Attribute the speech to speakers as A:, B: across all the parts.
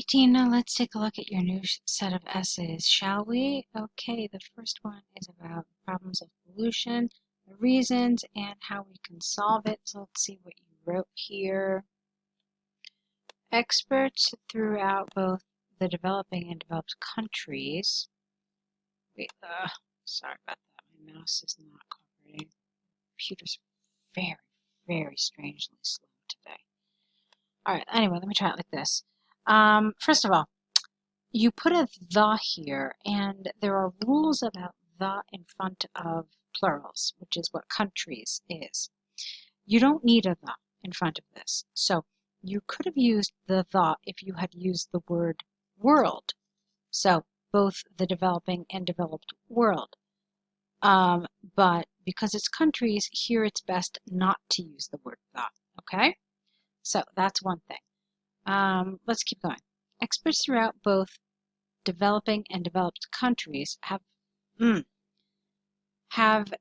A: Dina, let's take a look at your new set of essays, shall we? Okay, the first one is about problems of pollution, the reasons, and how we can solve it. So let's see what you wrote here. Experts throughout both the developing and developed countries. Wait, sorry about that. My mouse is not cooperating. Computer's very, very strangely slow today. All right, anyway, let me try it like this. First of all, you put a the here, and there are rules about the in front of plurals, which is what countries is. You don't need a the in front of this. So you could have used the if you had used the word world. So both the developing and developed world. But because it's countries, here it's best not to use the word the, okay? So that's one thing. Let's keep going. Experts throughout both developing and developed countries have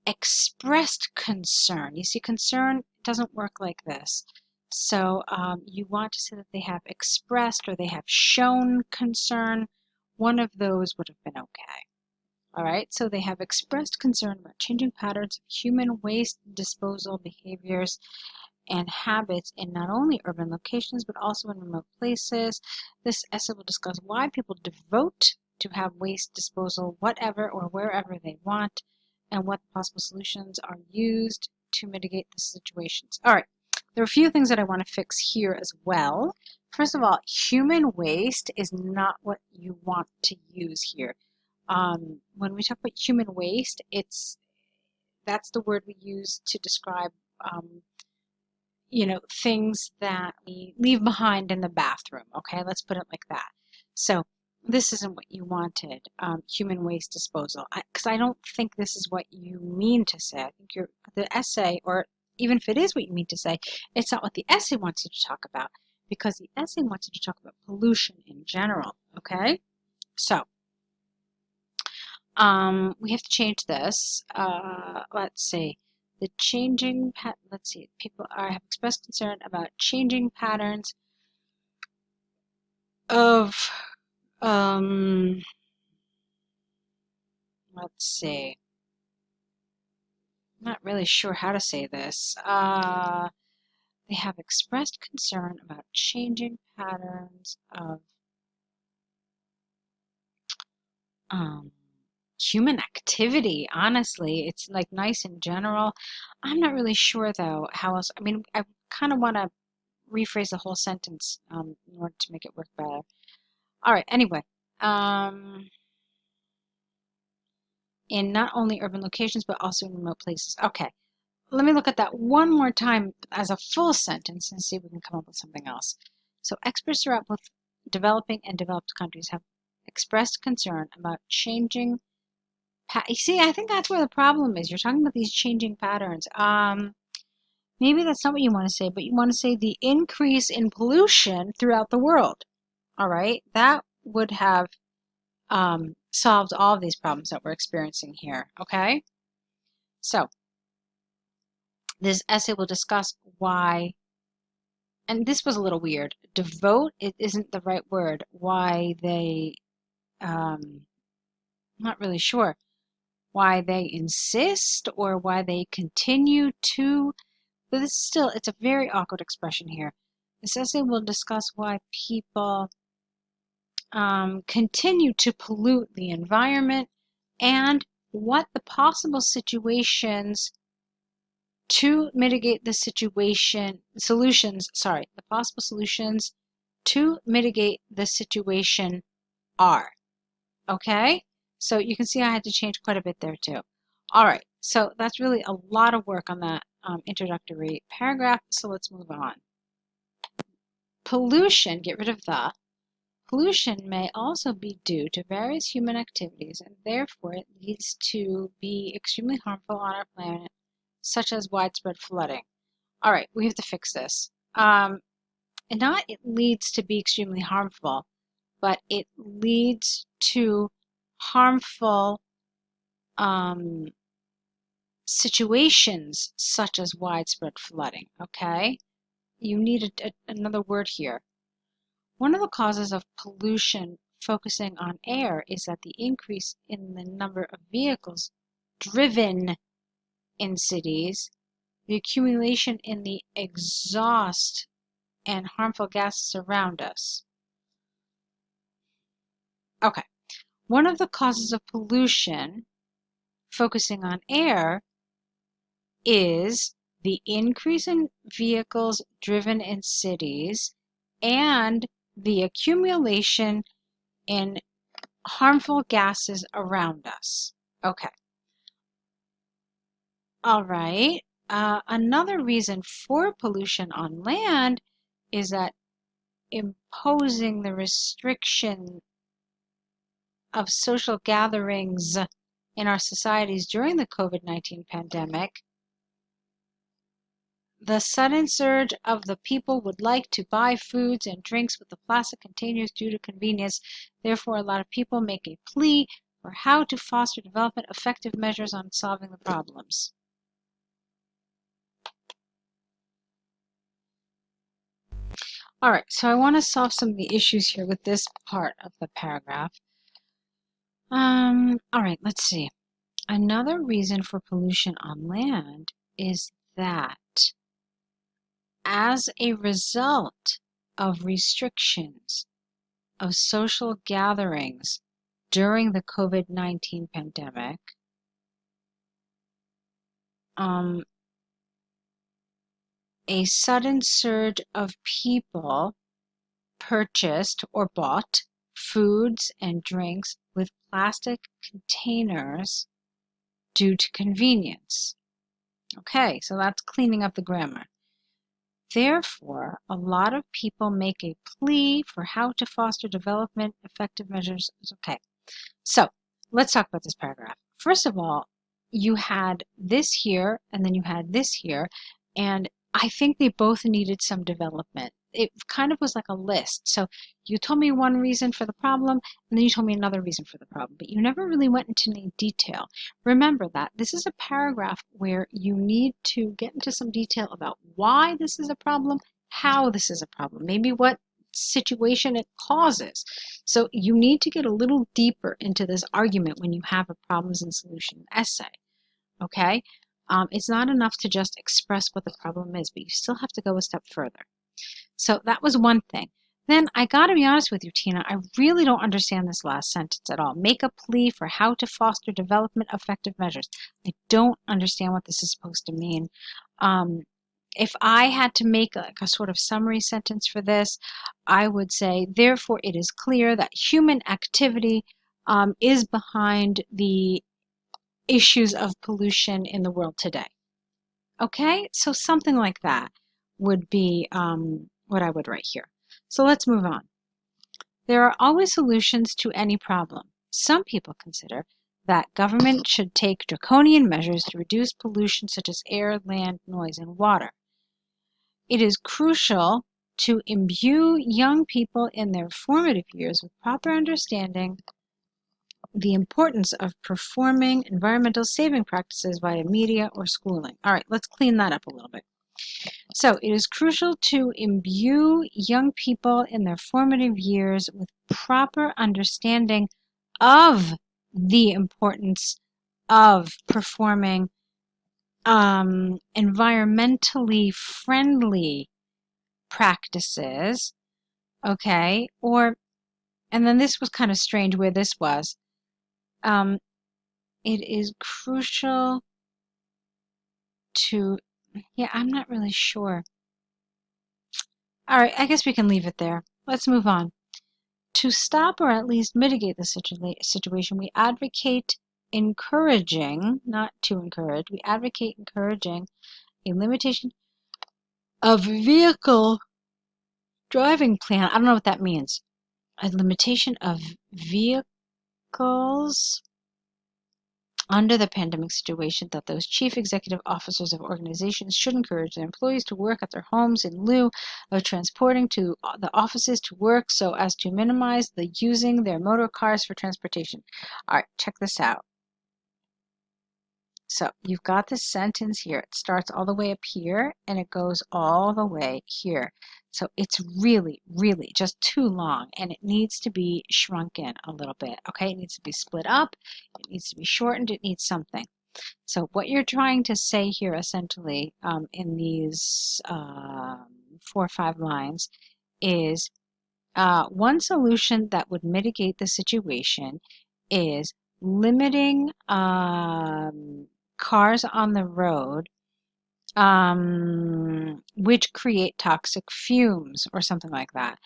A: expressed concern. You see, concern doesn't work like this. So you want to say that they have expressed or they have shown concern. One of those would have been okay. All right, so they have expressed concern about changing patterns of human waste disposal behaviors and habits in not only urban locations but also in remote places. This essay will discuss why people devote to have waste disposal whatever or wherever they want and what possible solutions are used to mitigate the situations. All right, there are a few things that I want to fix here as well. First of all, human waste is not what you want to use here. When we talk about human waste, that's the word we use to describe things that we leave behind in the bathroom, okay? Let's put it like that. So this isn't what you wanted, human waste disposal, because I don't think this is what you mean to say. I think the essay, or even if it is what you mean to say, it's not what the essay wants you to talk about, because the essay wants you to talk about pollution in general, okay? So we have to change this. Let's see. People have expressed concern about changing patterns of, let's see. I'm not really sure how to say this. They have expressed concern about changing patterns of human activity. Honestly, it's like nice in general. I'm not really sure though how else. I mean, I kind of want to rephrase the whole sentence in order to make it work better. All right, anyway, in not only urban locations but also in remote places. Okay, let me look at that one more time as a full sentence and see if we can come up with something else. So experts throughout both developing and developed countries have expressed concern about changing. You see, I think that's where the problem is. You're talking about these changing patterns. Maybe that's not what you want to say, but you want to say the increase in pollution throughout the world. All right, that would have solved all of these problems that we're experiencing here. Okay, so this essay will discuss why, and this was a little weird. Devote, it isn't the right word. Why they, not really sure. Why they insist or why they continue to. But this is still, it's a very awkward expression here. This essay will discuss why people continue to pollute the environment and what the possible solutions to mitigate the situation are. Okay? So you can see I had to change quite a bit there too. All right, so that's really a lot of work on that introductory paragraph, so let's move on. Pollution, get rid of the. Pollution may also be due to various human activities, and therefore it leads to be extremely harmful on our planet, such as widespread flooding. All right, we have to fix this. And not it leads to be extremely harmful, but it leads to harmful situations such as widespread flooding, okay? You need another word here. One of the causes of pollution focusing on air is that the increase in the number of vehicles driven in cities, the accumulation in the exhaust and harmful gases around us. Okay. One of the causes of pollution focusing on air is the increase in vehicles driven in cities and the accumulation in harmful gases around us. Okay. All right. Another reason for pollution on land is that imposing the restriction of social gatherings in our societies during the COVID-19 pandemic, the sudden surge of the people would like to buy foods and drinks with the plastic containers due to convenience. Therefore, a lot of people make a plea for how to foster development effective measures on solving the problems. All right, so I want to solve some of the issues here with this part of the paragraph. All right, let's see. Another reason for pollution on land is that as a result of restrictions of social gatherings during the COVID-19 pandemic, a sudden surge of people purchased or bought foods and drinks with plastic containers due to convenience. Okay, so that's cleaning up the grammar. Therefore, a lot of people make a plea for how to foster development effective measures. Okay, so let's talk about this paragraph. First of all, you had this here and then you had this here, and I think they both needed some development. It kind of was like a list. So you told me one reason for the problem, and then you told me another reason for the problem, but you never really went into any detail. Remember that this is a paragraph where you need to get into some detail about why this is a problem, how this is a problem, maybe what situation it causes. So you need to get a little deeper into this argument when you have a problems and solution essay. Okay? It's not enough to just express what the problem is, but you still have to go a step further. So that was one thing. Then I got to be honest with you, Tina, I really don't understand this last sentence at all. Make a plea for how to foster development effective measures. I don't understand what this is supposed to mean. If I had to make like a sort of summary sentence for this, I would say, therefore, it is clear that human activity is behind the issues of pollution in the world today. Okay, so something like that would be what I would write here. So let's move on. There are always solutions to any problem. Some people consider that government should take draconian measures to reduce pollution such as air, land, noise, and water. It is crucial to imbue young people in their formative years with proper understanding the importance of performing environmental saving practices via media or schooling. All right, let's clean that up a little bit. So it is crucial to imbue young people in their formative years with proper understanding of the importance of performing environmentally friendly practices, okay? And then this was kind of strange where this was. It is crucial to, yeah, I'm not really sure. All right, I guess we can leave it there. Let's move on. To stop or at least mitigate the situation, we advocate encouraging, not to encourage, we advocate encouraging a limitation of vehicle driving plan. I don't know what that means. A limitation of vehicles under the pandemic situation, that those chief executive officers of organizations should encourage their employees to work at their homes in lieu of transporting to the offices to work so as to minimize the using their motor cars for transportation. All right, check this out. So you've got this sentence here. It starts all the way up here and it goes all the way here. So it's really, really just too long and it needs to be shrunk in a little bit. Okay, it needs to be split up, it needs to be shortened, it needs something. So what you're trying to say here essentially in these 4 or 5 lines is one solution that would mitigate the situation is limiting cars on the road which create toxic fumes or something like that.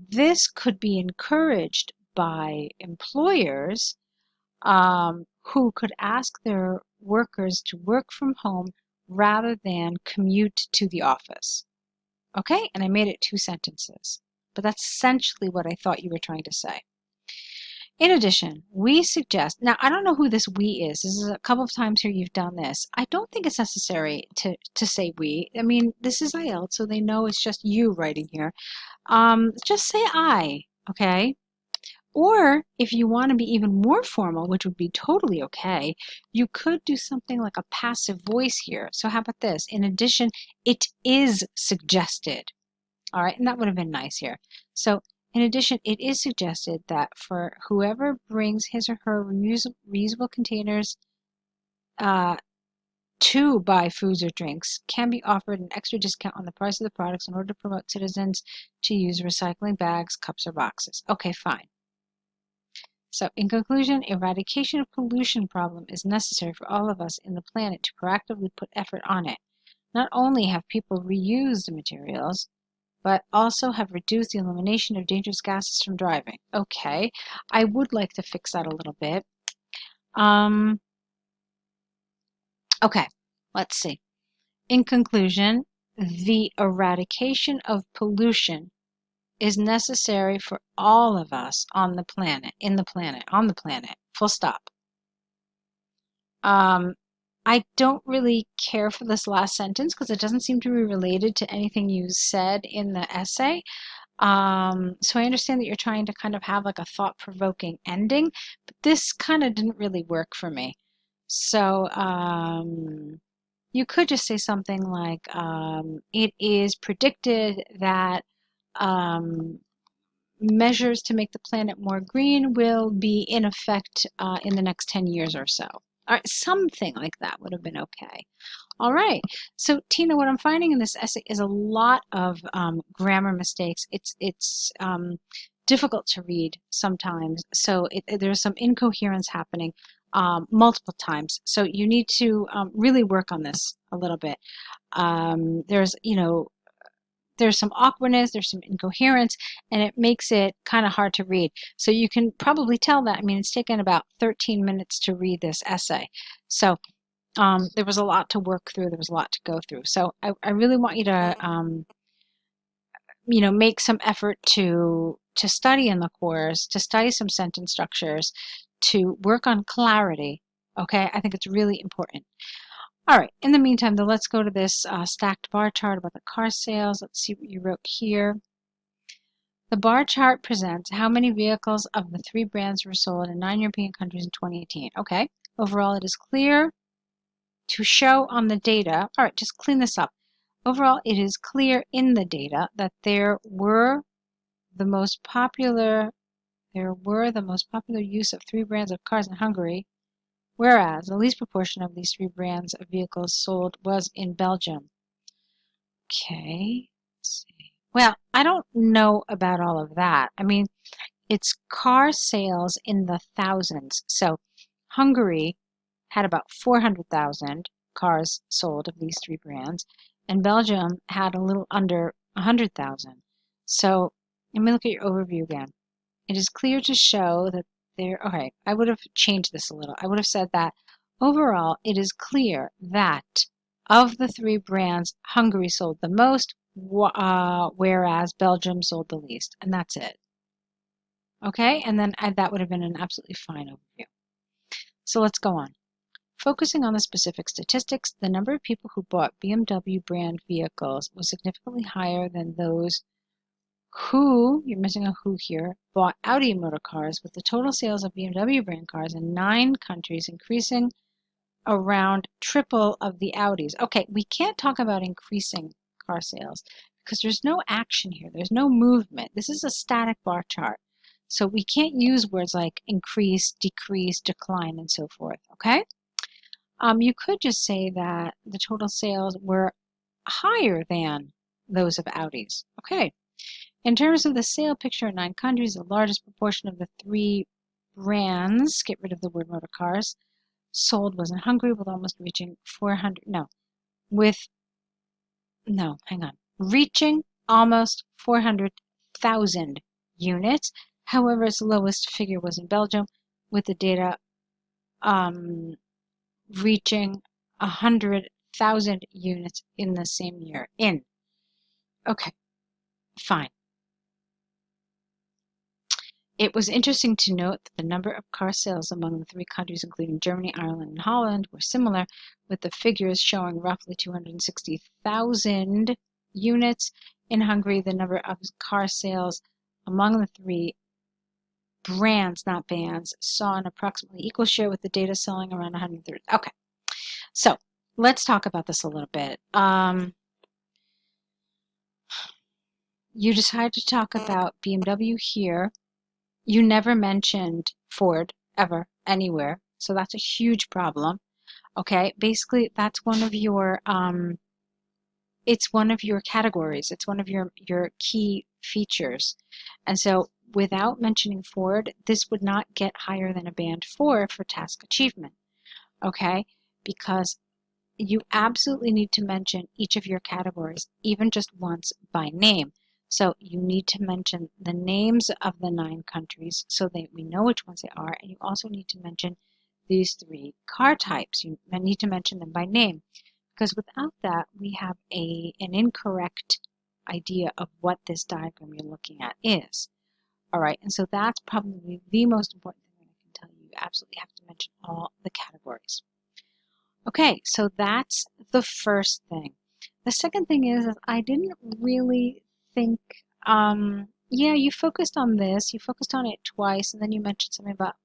A: This could be encouraged by employers who could ask their workers to work from home rather than commute to the office. Okay, and I made it 2 sentences, but that's essentially what I thought you were trying to say. In addition, we suggest, now I don't know who this we is. This is a couple of times here you've done this. I don't think it's necessary to say we. I mean, this is IELTS, so they know it's just you writing here. Just say I, okay? Or if you want to be even more formal, which would be totally okay, you could do something like a passive voice here. So how about this? In addition, it is suggested. All right, and that would have been nice here. So in addition, it is suggested that for whoever brings his or her reusable containers to buy foods or drinks can be offered an extra discount on the price of the products in order to promote citizens to use recycling bags, cups, or boxes. Okay, fine. So in conclusion, eradication of pollution problem is necessary for all of us in the planet to proactively put effort on it. Not only have people reused the materials, but also have reduced the elimination of dangerous gases from driving. Okay, I would like to fix that a little bit. Okay, let's see. In conclusion, the eradication of pollution is necessary for all of us on the planet, on the planet, full stop. I don't really care for this last sentence because it doesn't seem to be related to anything you said in the essay. So I understand that you're trying to kind of have like a thought-provoking ending, but this kind of didn't really work for me. So you could just say something like, it is predicted that measures to make the planet more green will be in effect in the next 10 years or so. All right, something like that would have been okay. All right, so Tina, what I'm finding in this essay is a lot of grammar mistakes. It's difficult to read sometimes, so there's some incoherence happening multiple times. So you need to really work on this a little bit. There's some awkwardness, there's some incoherence, and it makes it kind of hard to read. So you can probably tell that. I mean, it's taken about 13 minutes to read this essay. So there was a lot to work through. There was a lot to go through. So I really want you to, make some effort to study in the course, to study some sentence structures, to work on clarity. Okay, I think it's really important. All right, in the meantime, though, let's go to this stacked bar chart about the car sales. Let's see what you wrote here. The bar chart presents how many vehicles of the 3 brands were sold in 9 European countries in 2018. Okay, overall, it is clear to show on the data. All right, just clean this up. Overall, it is clear in the data that there were the most popular use of 3 brands of cars in Hungary, whereas the least proportion of these 3 brands of vehicles sold was in Belgium. Okay, let's see. Well, I don't know about all of that. I mean, it's car sales in the thousands. So Hungary had about 400,000 cars sold of these 3 brands, and Belgium had a little under 100,000. So let me look at your overview again. It is clear to show that okay, I would have changed this a little. I would have said that overall, it is clear that of the 3 brands, Hungary sold the most, whereas Belgium sold the least, and that's it. Okay, and then that would have been an absolutely fine overview. So let's go on. Focusing on the specific statistics, the number of people who bought BMW brand vehicles was significantly higher than those who, you're missing a who here, bought Audi motor cars, with the total sales of BMW brand cars in 9 countries increasing around triple of the Audis. Okay, we can't talk about increasing car sales because there's no action here. There's no movement. This is a static bar chart. So we can't use words like increase, decrease, decline, and so forth, okay? You could just say that the total sales were higher than those of Audis. Okay. In terms of the sale picture in 9 countries, the largest proportion of the 3 brands, get rid of the word motor cars, sold was in Hungary with almost reaching reaching almost 400,000 units. However, its lowest figure was in Belgium with the data reaching 100,000 units in the same year. Okay, fine. It was interesting to note that the number of car sales among the 3 countries, including Germany, Ireland, and Holland, were similar, with the figures showing roughly 260,000 units. In Hungary, the number of car sales among the 3 brands, not bands, saw an approximately equal share, with the data selling around 130. Okay, so let's talk about this a little bit. You decided to talk about BMW here. You never mentioned Ford ever anywhere, so that's a huge problem. Okay, basically that's one of your it's one of your categories. It's one of your key features. And so without mentioning Ford, this would not get higher than a band 4 for task achievement. Okay? Because you absolutely need to mention each of your categories, even just once by name. So you need to mention the names of the 9 countries so that we know which ones they are, and you also need to mention these 3 car types. You need to mention them by name, because without that, we have an incorrect idea of what this diagram you're looking at is. All right, and so that's probably the most important thing that I can tell you. You absolutely have to mention all the categories. Okay, so that's the first thing. The second thing is I didn't really think, yeah, you focused on this, you focused on it twice, and then you mentioned something about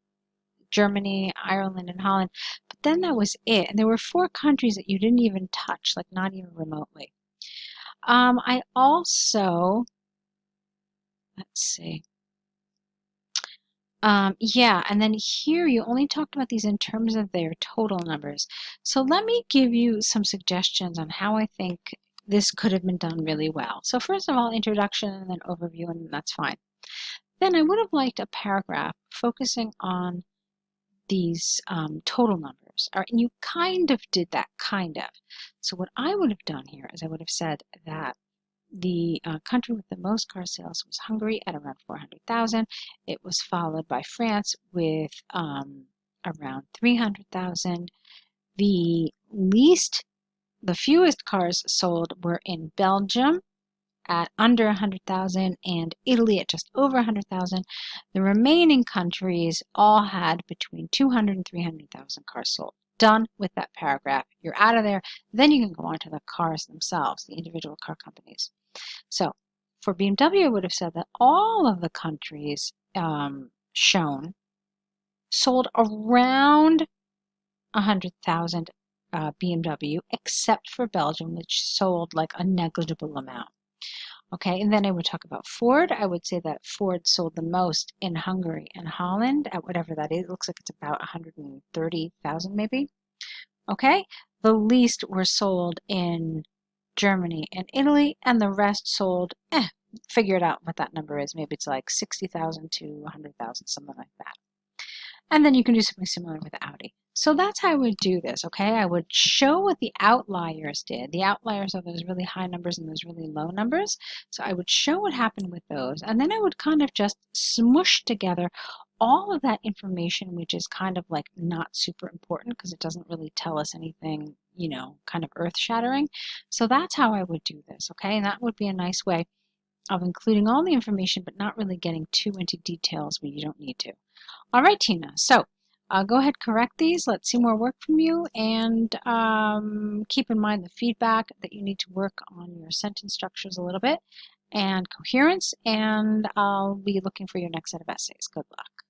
A: Germany, Ireland, and Holland, but then that was it. And there were 4 countries that you didn't even touch, like not even remotely. I also, let's see. Yeah, and then here you only talked about these in terms of their total numbers. So let me give you some suggestions on how I think this could have been done really well. So first of all, introduction and then overview, and that's fine. Then I would have liked a paragraph focusing on these total numbers. All right, and you kind of did that, kind of. So what I would have done here is I would have said that the country with the most car sales was Hungary at around 400,000. It was followed by France with around 300,000. The fewest cars sold were in Belgium at under 100,000 and Italy at just over 100,000. The remaining countries all had between 200 and 300,000 cars sold. Done with that paragraph. You're out of there. Then you can go on to the cars themselves, the individual car companies. So for BMW, I would have said that all of the countries shown sold around 100,000 BMW, except for Belgium, which sold like a negligible amount. Okay, and then I would talk about Ford. I would say that Ford sold the most in Hungary and Holland at whatever that is. It looks like it's about 130,000 maybe. Okay, the least were sold in Germany and Italy, and the rest sold, figure it out what that number is. Maybe it's like 60,000 to 100,000, something like that. And then you can do something similar with Audi. So that's how I would do this, okay? I would show what the outliers did. The outliers are those really high numbers and those really low numbers. So I would show what happened with those. And then I would kind of just smush together all of that information, which is kind of like not super important because it doesn't really tell us anything, you know, kind of earth-shattering. So that's how I would do this, okay? And that would be a nice way of including all the information but not really getting too into details when you don't need to. All right, Tina. So go ahead, correct these. Let's see more work from you, and keep in mind the feedback that you need to work on your sentence structures a little bit and coherence, and I'll be looking for your next set of essays. Good luck.